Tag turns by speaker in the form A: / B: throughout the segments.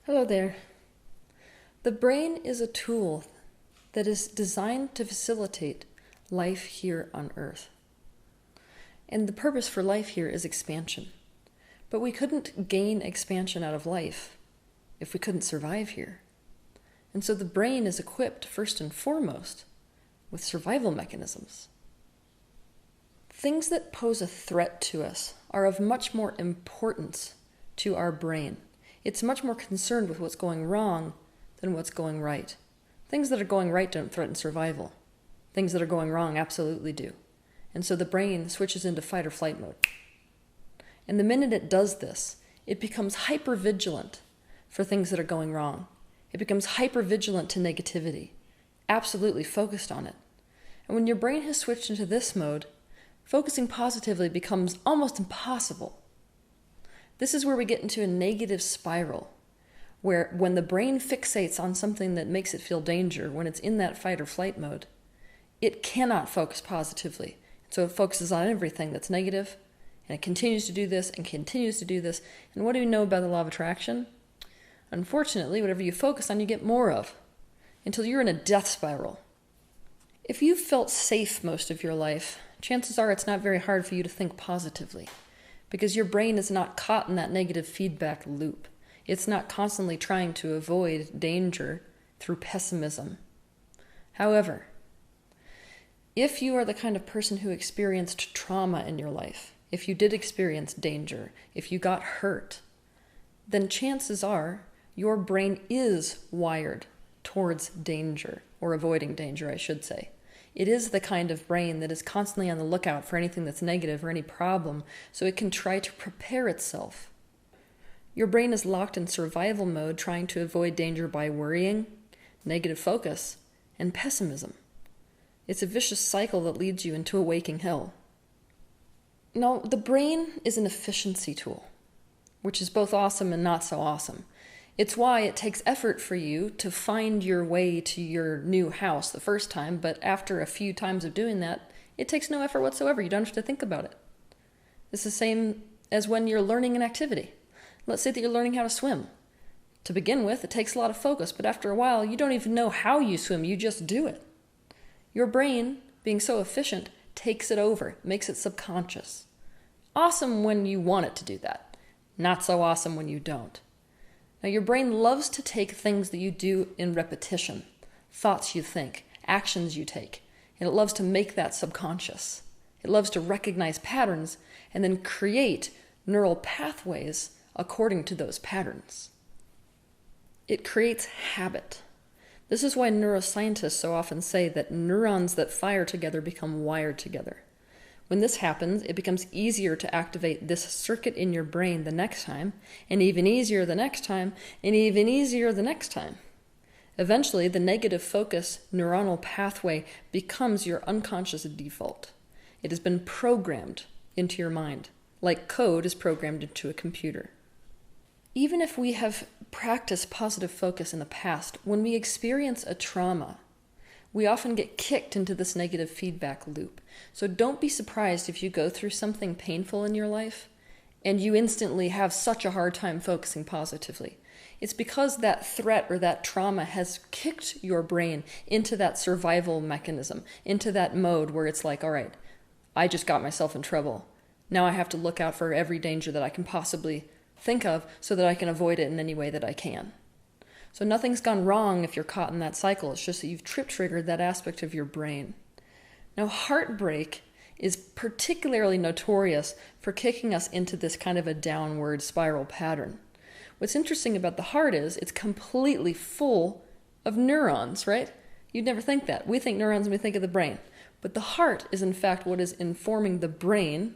A: Hello there. The brain is a tool that is designed to facilitate life here on Earth. And the purpose for life here is expansion. But we couldn't gain expansion out of life if we couldn't survive here. And so the brain is equipped, first and foremost, with survival mechanisms. Things that pose a threat to us are of much more importance to our brain. It's much more concerned with what's going wrong than what's going right. Things that are going right don't threaten survival. Things that are going wrong absolutely do. And so the brain switches into fight or flight mode. And the minute it does this, it becomes hyper-vigilant for things that are going wrong. It becomes hyper-vigilant to negativity, absolutely focused on it. And when your brain has switched into this mode, focusing positively becomes almost impossible. This is where we get into a negative spiral, where when the brain fixates on something that makes it feel danger, when it's in that fight or flight mode, it cannot focus positively. So it focuses on everything that's negative, and it continues to do this and continues to do this. And what do we know about the law of attraction? Unfortunately, whatever you focus on, you get more of, until you're in a death spiral. If you've felt safe most of your life, chances are it's not very hard for you to think positively, because your brain is not caught in that negative feedback loop. It's not constantly trying to avoid danger through pessimism. However, if you are the kind of person who experienced trauma in your life, if you did experience danger, if you got hurt, then chances are your brain is wired towards danger, or avoiding danger, I should say. It is the kind of brain that is constantly on the lookout for anything that's negative or any problem, so it can try to prepare itself. Your brain is locked in survival mode, trying to avoid danger by worrying, negative focus, and pessimism. It's a vicious cycle that leads you into a waking hell. Now, the brain is an efficiency tool, which is both awesome and not so awesome. It's why it takes effort for you to find your way to your new house the first time, but after a few times of doing that, it takes no effort whatsoever. You don't have to think about it. It's the same as when you're learning an activity. Let's say that you're learning how to swim. To begin with, it takes a lot of focus, but after a while, you don't even know how you swim, you just do it. Your brain, being so efficient, takes it over, makes it subconscious. Awesome when you want it to do that. Not so awesome when you don't. Now, your brain loves to take things that you do in repetition, thoughts you think, actions you take, and it loves to make that subconscious. It loves to recognize patterns and then create neural pathways according to those patterns. It creates habit. This is why neuroscientists so often say that neurons that fire together become wired together. When this happens, it becomes easier to activate this circuit in your brain the next time, and even easier the next time, and even easier the next time. Eventually, the negative focus neuronal pathway becomes your unconscious default. It has been programmed into your mind, like code is programmed into a computer. Even if we have practiced positive focus in the past, when we experience a trauma, we often get kicked into this negative feedback loop. So don't be surprised if you go through something painful in your life and you instantly have such a hard time focusing positively. It's because that threat or that trauma has kicked your brain into that survival mechanism, into that mode where it's like, all right, I just got myself in trouble. Now I have to look out for every danger that I can possibly think of so that I can avoid it in any way that I can. So nothing's gone wrong if you're caught in that cycle. It's just that you've triggered that aspect of your brain. Now, heartbreak is particularly notorious for kicking us into this kind of a downward spiral pattern. What's interesting about the heart is it's completely full of neurons, right? You'd never think that. We think neurons when we think of the brain. But the heart is in fact what is informing the brain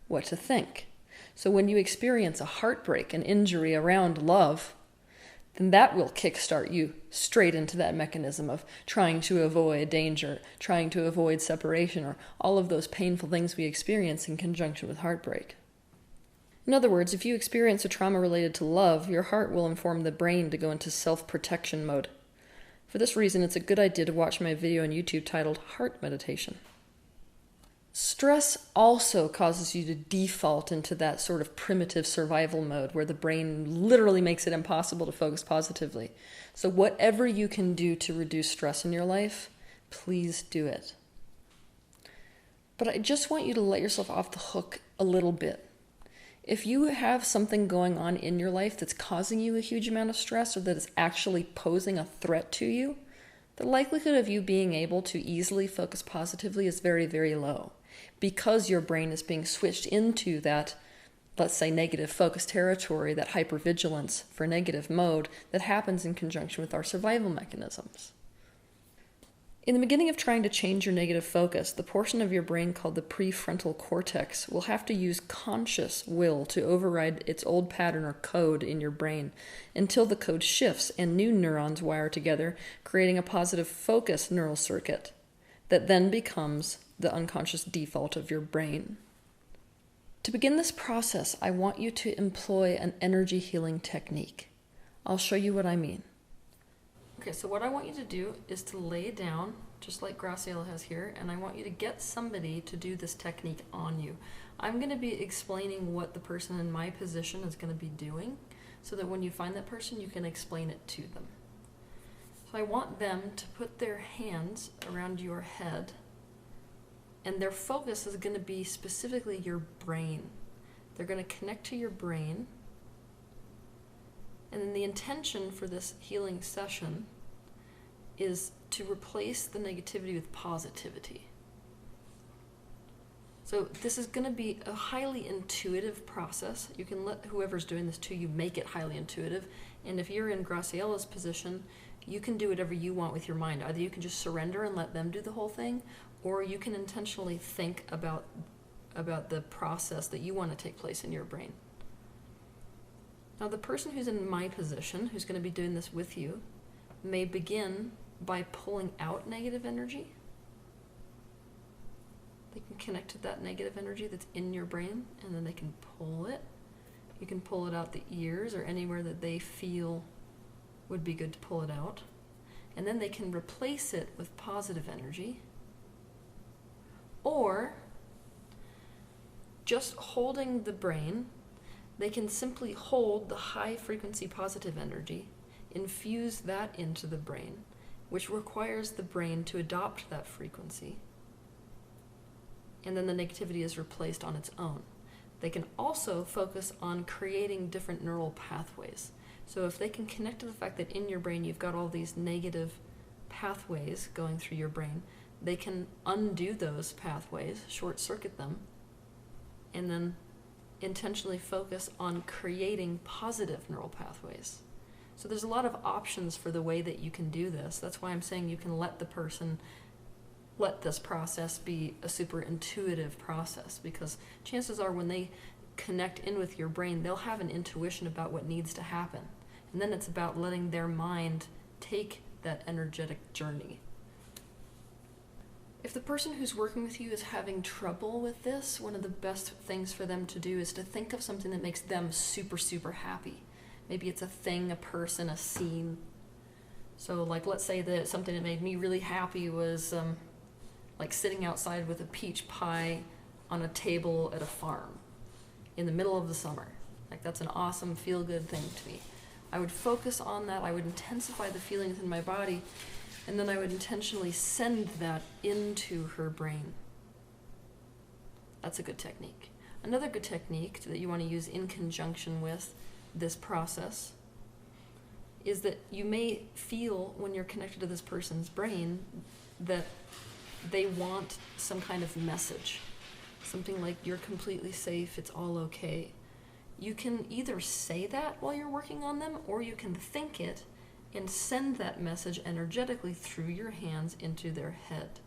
A: what to think. So when you experience a heartbreak, an injury around love, then that will kickstart you straight into that mechanism of trying to avoid danger, trying to avoid separation, or all of those painful things we experience in conjunction with heartbreak. In other words, if you experience a trauma related to love, your heart will inform the brain to go into self-protection mode. For this reason, it's a good idea to watch my video on YouTube titled Heart Meditation. Stress also causes you to default into that sort of primitive survival mode where the brain literally makes it impossible to focus positively. So whatever you can do to reduce stress in your life, please do it. But I just want you to let yourself off the hook a little bit. If you have something going on in your life that's causing you a huge amount of stress or that is actually posing a threat to you, the likelihood of you being able to easily focus positively is very, very low, because your brain is being switched into that, let's say, negative focus territory, that hypervigilance for negative mode that happens in conjunction with our survival mechanisms. In the beginning of trying to change your negative focus, the portion of your brain called the prefrontal cortex will have to use conscious will to override its old pattern or code in your brain until the code shifts and new neurons wire together, creating a positive focus neural circuit that then becomes the unconscious default of your brain. To begin this process, I want you to employ an energy healing technique. I'll show you what I mean. Okay, so what I want you to do is to lay down, just like Graciela has here, and I want you to get somebody to do this technique on you. I'm going to be explaining what the person in my position is going to be doing, so that when you find that person, you can explain it to them. So I want them to put their hands around your head, and their focus is going to be specifically your brain. They're going to connect to your brain, and then the intention for this healing session is to replace the negativity with positivity. So this is going to be a highly intuitive process. You can let whoever's doing this to you make it highly intuitive. And if you're in Graciela's position, you can do whatever you want with your mind. Either you can just surrender and let them do the whole thing, or you can intentionally think about the process that you want to take place in your brain. Now, the person who's in my position, who's going to be doing this with you, may begin by pulling out negative energy. They can connect to that negative energy that's in your brain, and then they can pull it. You can pull it out the ears or anywhere that they feel would be good to pull it out. And then they can replace it with positive energy. Or, just holding the brain, they can simply hold the high frequency positive energy, infuse that into the brain, which requires the brain to adopt that frequency. And then the negativity is replaced on its own. They can also focus on creating different neural pathways. So if they can connect to the fact that in your brain you've got all these negative pathways going through your brain, they can undo those pathways, short circuit them, and then intentionally focus on creating positive neural pathways. So there's a lot of options for the way that you can do this. That's why I'm saying you can let this process be a super intuitive process, because chances are when they connect in with your brain, they'll have an intuition about what needs to happen. And then it's about letting their mind take that energetic journey. If the person who's working with you is having trouble with this, one of the best things for them to do is to think of something that makes them super, super happy. Maybe it's a thing, a person, a scene. So like, let's say that something that made me really happy was like sitting outside with a peach pie on a table at a farm in the middle of the summer. Like, that's an awesome feel-good thing to me. I would focus on that. I would intensify the feelings in my body, and then I would intentionally send that into her brain. That's a good technique. Another good technique that you want to use in conjunction with this process is that you may feel, when you're connected to this person's brain, that they want some kind of message. Something like, you're completely safe, it's all okay. You can either say that while you're working on them, or you can think it and send that message energetically through your hands into their head.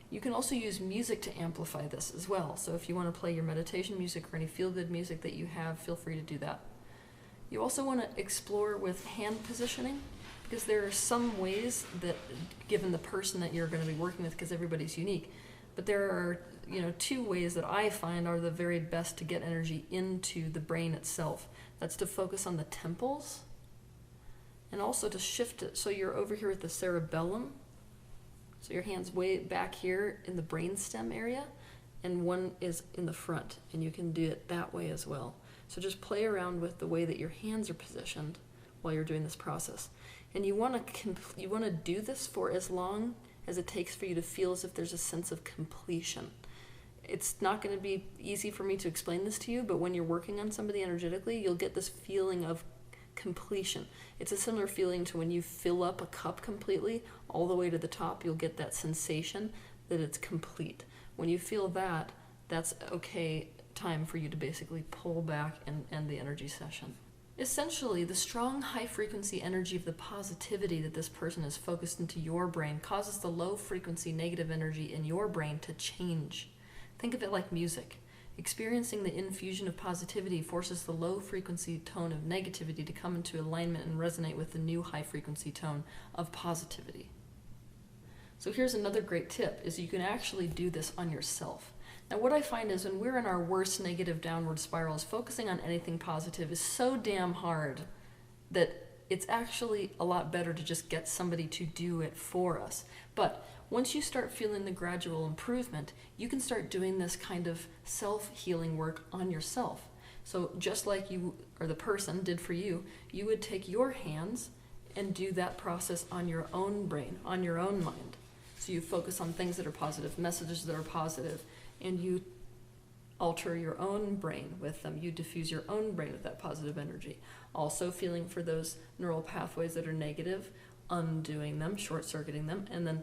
A: You can also use music to amplify this as well. So if you want to play your meditation music or any feel-good music that you have, feel free to do that. You also want to explore with hand positioning, because there are some ways that, given the person that you're going to be working with, because everybody's unique, but there are, two ways that I find are the very best to get energy into the brain itself. That's to focus on the temples, and also to shift it so you're over here at the cerebellum. So your hand's way back here in the brainstem area, and one is in the front, and you can do it that way as well. So just play around with the way that your hands are positioned while you're doing this process. And you want to do this for as long as it takes for you to feel as if there's a sense of completion. It's not going to be easy for me to explain this to you, but when you're working on somebody energetically, you'll get this feeling of completion. It's a similar feeling to when you fill up a cup completely all the way to the top. You'll get that sensation that it's complete. When you feel that, that's okay time for you to basically pull back and end the energy session. Essentially, the strong high-frequency energy of the positivity that this person has focused into your brain causes the low-frequency negative energy in your brain to change. Think of it like music. Experiencing the infusion of positivity forces the low-frequency tone of negativity to come into alignment and resonate with the new high-frequency tone of positivity. So here's another great tip, is you can actually do this on yourself. Now what I find is when we're in our worst negative downward spirals, focusing on anything positive is so damn hard that it's actually a lot better to just get somebody to do it for us. But once you start feeling the gradual improvement, you can start doing this kind of self-healing work on yourself. So just like you or the person did for you, you would take your hands and do that process on your own brain, on your own mind. So you focus on things that are positive, messages that are positive, and you alter your own brain with them. You diffuse your own brain with that positive energy. Also feeling for those neural pathways that are negative, undoing them, short-circuiting them, and then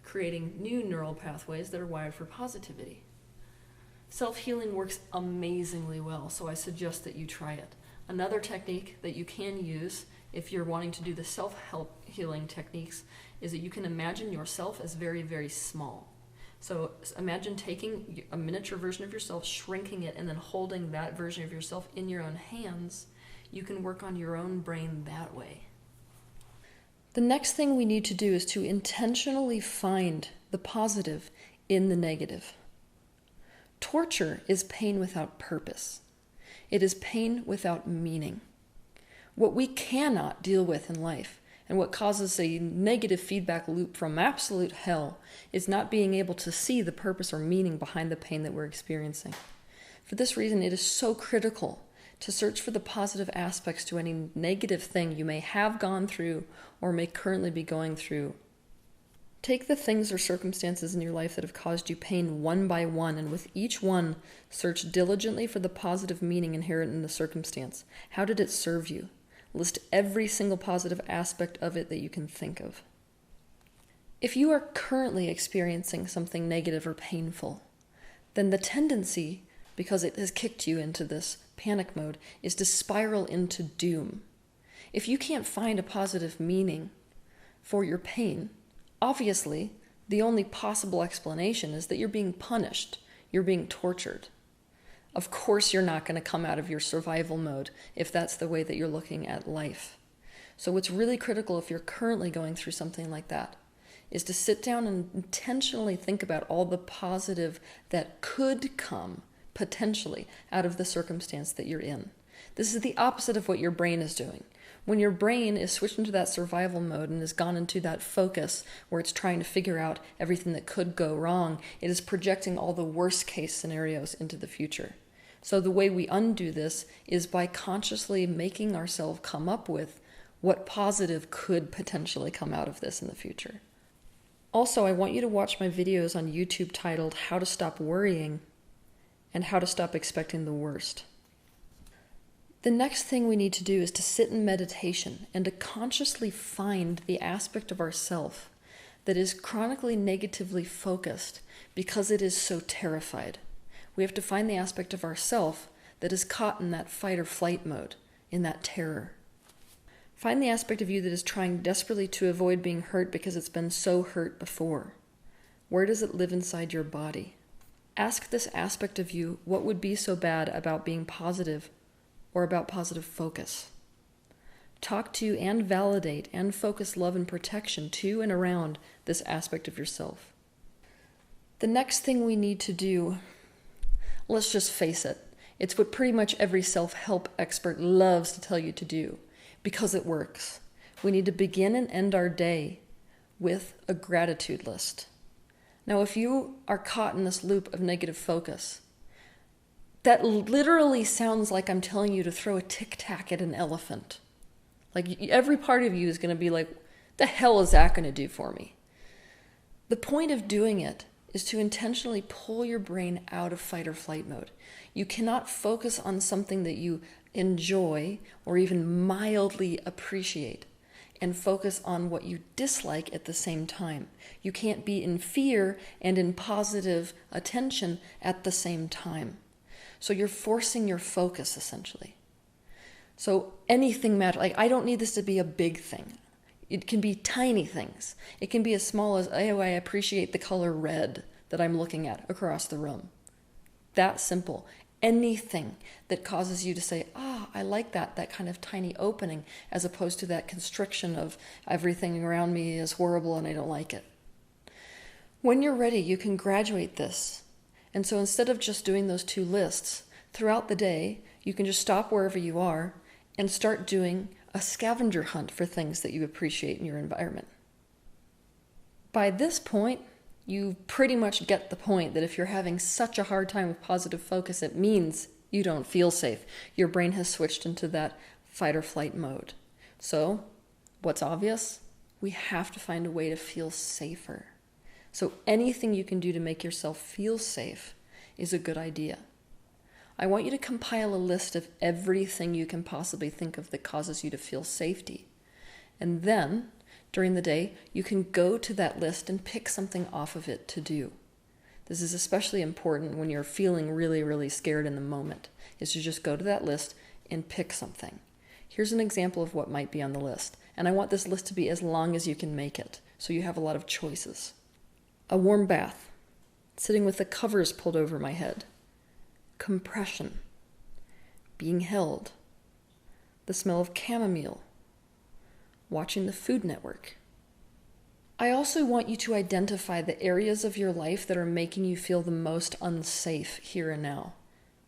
A: creating new neural pathways that are wired for positivity. Self-healing works amazingly well, so I suggest that you try it. Another technique that you can use if you're wanting to do the self-help healing techniques is that you can imagine yourself as very, very small. So imagine taking a miniature version of yourself, shrinking it, and then holding that version of yourself in your own hands. You can work on your own brain that way. The next thing we need to do is to intentionally find the positive in the negative. Torture is pain without purpose. It is pain without meaning. What we cannot deal with in life, and what causes a negative feedback loop from absolute hell, is not being able to see the purpose or meaning behind the pain that we're experiencing. For this reason, it is so critical to search for the positive aspects to any negative thing you may have gone through or may currently be going through. Take the things or circumstances in your life that have caused you pain one by one, and with each one, search diligently for the positive meaning inherent in the circumstance. How did it serve you? List every single positive aspect of it that you can think of. If you are currently experiencing something negative or painful, then the tendency, because it has kicked you into this panic mode, is to spiral into doom. If you can't find a positive meaning for your pain, obviously the only possible explanation is that you're being punished, you're being tortured. Of course you're not going to come out of your survival mode if that's the way that you're looking at life. So what's really critical if you're currently going through something like that is to sit down and intentionally think about all the positive that could come potentially out of the circumstance that you're in. This is the opposite of what your brain is doing. When your brain is switched into that survival mode and has gone into that focus where it's trying to figure out everything that could go wrong, it is projecting all the worst case scenarios into the future. So the way we undo this is by consciously making ourselves come up with what positive could potentially come out of this in the future. Also, I want you to watch my videos on YouTube titled How to Stop Worrying and How to Stop Expecting the Worst. The next thing we need to do is to sit in meditation and to consciously find the aspect of ourself that is chronically negatively focused because it is so terrified. We have to find the aspect of ourself that is caught in that fight or flight mode, in that terror. Find the aspect of you that is trying desperately to avoid being hurt because it's been so hurt before. Where does it live inside your body? Ask this aspect of you what would be so bad about being positive or about positive focus. Talk to and validate and focus love and protection to and around this aspect of yourself. The next thing we need to do, let's just face it, it's what pretty much every self-help expert loves to tell you to do, because it works. We need to begin and end our day with a gratitude list. Now, if you are caught in this loop of negative focus, that literally sounds like I'm telling you to throw a tic-tac at an elephant. Like every part of you is going to be like, the hell is that going to do for me? The point of doing it is to intentionally pull your brain out of fight or flight mode. You cannot focus on something that you enjoy or even mildly appreciate and focus on what you dislike at the same time. You can't be in fear and in positive attention at the same time. So you're forcing your focus essentially. So anything matters. Like, I don't need this to be a big thing. It can be tiny things. It can be as small as, oh, I appreciate the color red that I'm looking at across the room. That simple. Anything that causes you to say, I like that kind of tiny opening, as opposed to that constriction of everything around me is horrible and I don't like it. When you're ready, you can graduate this. And so instead of just doing those two lists, throughout the day, you can just stop wherever you are and start doing a scavenger hunt for things that you appreciate in your environment. By this point, you pretty much get the point that if you're having such a hard time with positive focus, it means you don't feel safe. Your brain has switched into that fight or flight mode. So, what's obvious? We have to find a way to feel safer. So anything you can do to make yourself feel safe is a good idea. I want you to compile a list of everything you can possibly think of that causes you to feel safety. And then, during the day, you can go to that list and pick something off of it to do. This is especially important when you're feeling really, really scared in the moment, is to just go to that list and pick something. Here's an example of what might be on the list. And I want this list to be as long as you can make it, so you have a lot of choices. A warm bath, sitting with the covers pulled over my head, compression, being held, the smell of chamomile, watching the Food Network. I also want you to identify the areas of your life that are making you feel the most unsafe here and now.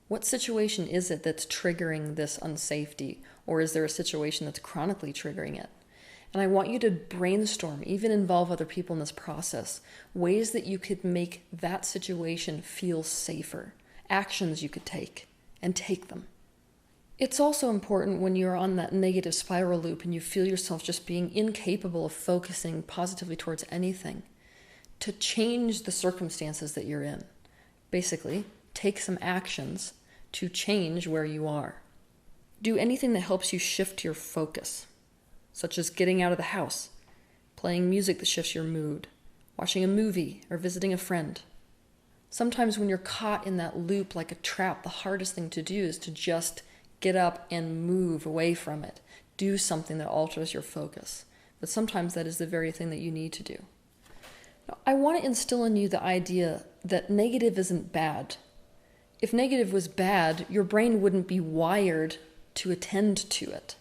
A: What situation is it that's triggering this unsafety, or is there a situation that's chronically triggering it? And I want you to brainstorm, even involve other people in this process, ways that you could make that situation feel safer, actions you could take, and take them. It's also important when you're on that negative spiral loop and you feel yourself just being incapable of focusing positively towards anything, to change the circumstances that you're in. Basically, take some actions to change where you are. Do anything that helps you shift your focus, such as getting out of the house, playing music that shifts your mood, watching a movie, or visiting a friend. Sometimes when you're caught in that loop like a trap, the hardest thing to do is to just get up and move away from it. Do something that alters your focus. But sometimes that is the very thing that you need to do. Now, I want to instill in you the idea that negative isn't bad. If negative was bad, your brain wouldn't be wired to attend to it.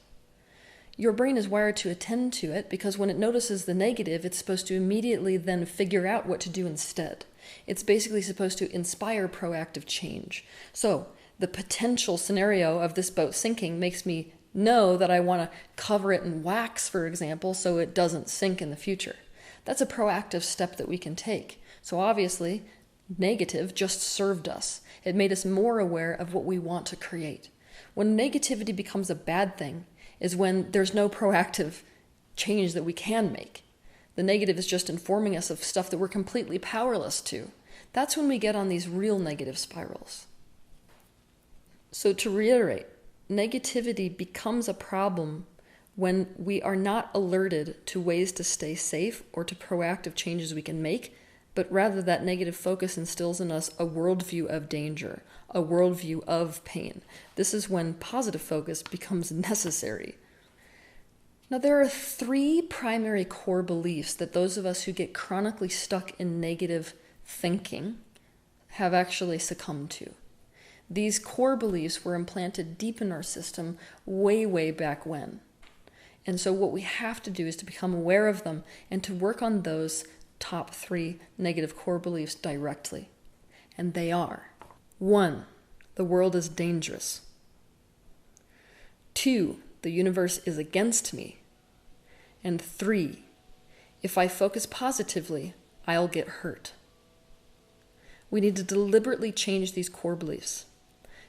A: Your brain is wired to attend to it because when it notices the negative, it's supposed to immediately then figure out what to do instead. It's basically supposed to inspire proactive change. So, the potential scenario of this boat sinking makes me know that I want to cover it in wax, for example, so it doesn't sink in the future. That's a proactive step that we can take. So obviously, negative just served us. It made us more aware of what we want to create. When negativity becomes a bad thing is when there's no proactive change that we can make. The negative is just informing us of stuff that we're completely powerless to. That's when we get on these real negative spirals. So to reiterate, negativity becomes a problem when we are not alerted to ways to stay safe or to proactive changes we can make, but rather that negative focus instills in us a worldview of danger, a worldview of pain. This is when positive focus becomes necessary. Now, there are 3 primary core beliefs that those of us who get chronically stuck in negative thinking have actually succumbed to. These core beliefs were implanted deep in our system way, way back when. And so what we have to do is to become aware of them and to work on those top 3 negative core beliefs directly. And they are: 1, the world is dangerous. 2, the universe is against me. And 3, if I focus positively, I'll get hurt. We need to deliberately change these core beliefs.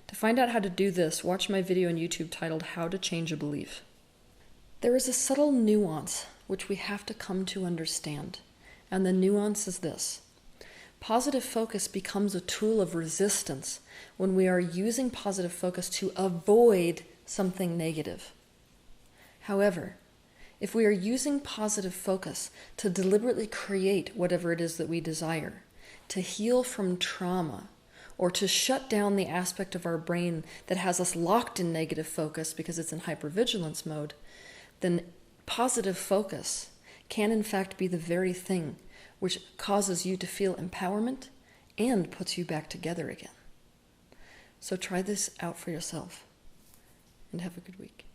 A: To find out how to do this, watch my video on YouTube titled How to Change a Belief. There is a subtle nuance which we have to come to understand, and the nuance is this. Positive focus becomes a tool of resistance when we are using positive focus to avoid something negative. However, if we are using positive focus to deliberately create whatever it is that we desire, to heal from trauma, or to shut down the aspect of our brain that has us locked in negative focus because it's in hypervigilance mode, then positive focus can in fact be the very thing which causes you to feel empowerment and puts you back together again. So try this out for yourself, and have a good week.